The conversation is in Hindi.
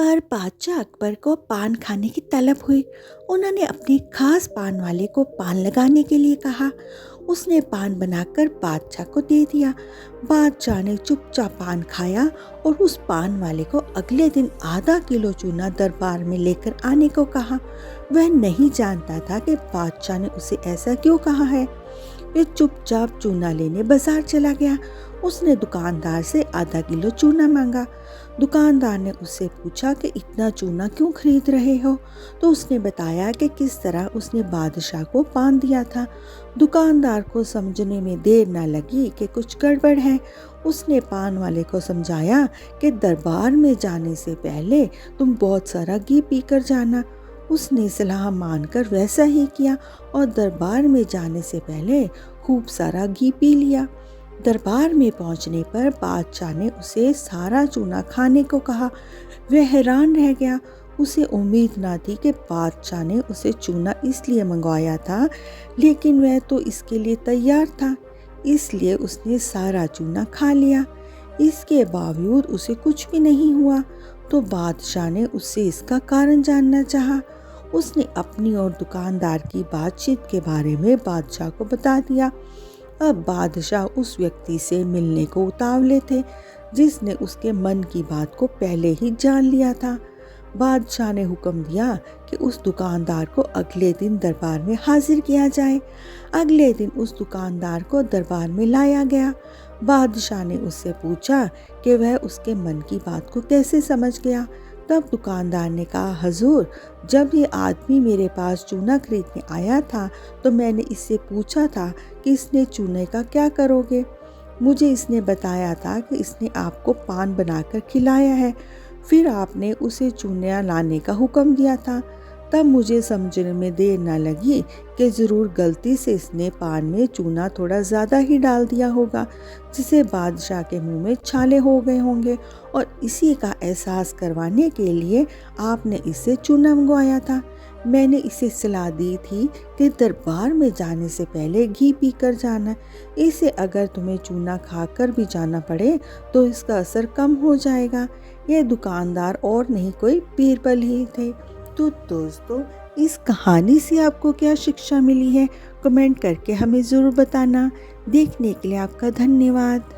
बार बादशाह अकबर को पान खाने की तलब हुई। उन्होंने अपने खास पान वाले को पान लगाने के लिए कहा। उसने पान बनाकर बादशाह को दे दिया। बादशाह ने चुपचाप पान खाया और उस पान वाले को अगले दिन आधा किलो चूना दरबार में लेकर आने को कहा। वह नहीं जानता था कि बादशाह ने उसे ऐसा क्यों कहा है। वह चुपचाप चूना लेने बाजार चला गया। उसने दुकानदार से आधा किलो चूना मांगा। दुकानदार ने उससे पूछा कि इतना चूना क्यों खरीद रहे हो, तो उसने बताया कि किस तरह उसने बादशाह को पान दिया था। दुकानदार को समझने में देर न लगी कि कुछ गड़बड़ है। उसने पान वाले को समझाया कि दरबार में जाने से पहले तुम बहुत सारा घी पीकर जाना। उसने सलाह मानकर वैसा ही किया और दरबार में जाने से पहले खूब सारा घी पी लिया। दरबार में पहुंचने पर बादशाह ने उसे सारा चूना खाने को कहा। वह हैरान रह गया। उसे उम्मीद न थी कि बादशाह ने उसे चूना इसलिए मंगवाया था, लेकिन वह तो इसके लिए तैयार था, इसलिए उसने सारा चूना खा लिया। इसके बावजूद उसे कुछ भी नहीं हुआ, तो बादशाह ने उससे इसका कारण जानना चाहा। उसने अपनी और दुकानदार की बातचीत के बारे में बादशाह को बता दिया। अब बादशाह उस व्यक्ति से मिलने को उतावले थे जिसने उसके मन की बात को पहले ही जान लिया था। बादशाह ने हुक्म दिया कि उस दुकानदार को अगले दिन दरबार में हाजिर किया जाए। अगले दिन उस दुकानदार को दरबार में लाया गया। बादशाह ने उससे पूछा कि वह उसके मन की बात को कैसे समझ गया। तब दुकानदार ने कहा, हजूर, जब ये आदमी मेरे पास चूना खरीदने आया था तो मैंने इससे पूछा था कि इसने चूने का क्या करोगे। मुझे इसने बताया था कि इसने आपको पान बनाकर खिलाया है, फिर आपने उसे चूना लाने का हुक्म दिया था। तब मुझे समझने में देर न लगी कि ज़रूर गलती से इसने पान में चूना थोड़ा ज़्यादा ही डाल दिया होगा, जिसे बादशाह के मुंह में छाले हो गए होंगे, और इसी का एहसास करवाने के लिए आपने इससे चूना मंगवाया था। मैंने इसे सलाह दी थी कि दरबार में जाने से पहले घी पीकर जाना। इसे अगर तुम्हें चूना खाकर भी जाना पड़े तो इसका असर कम हो जाएगा। यह दुकानदार और नहीं कोई बीरबल ही थे। तो दोस्तों, इस कहानी से आपको क्या शिक्षा मिली है, कमेंट करके हमें ज़रूर बताना। देखने के लिए आपका धन्यवाद।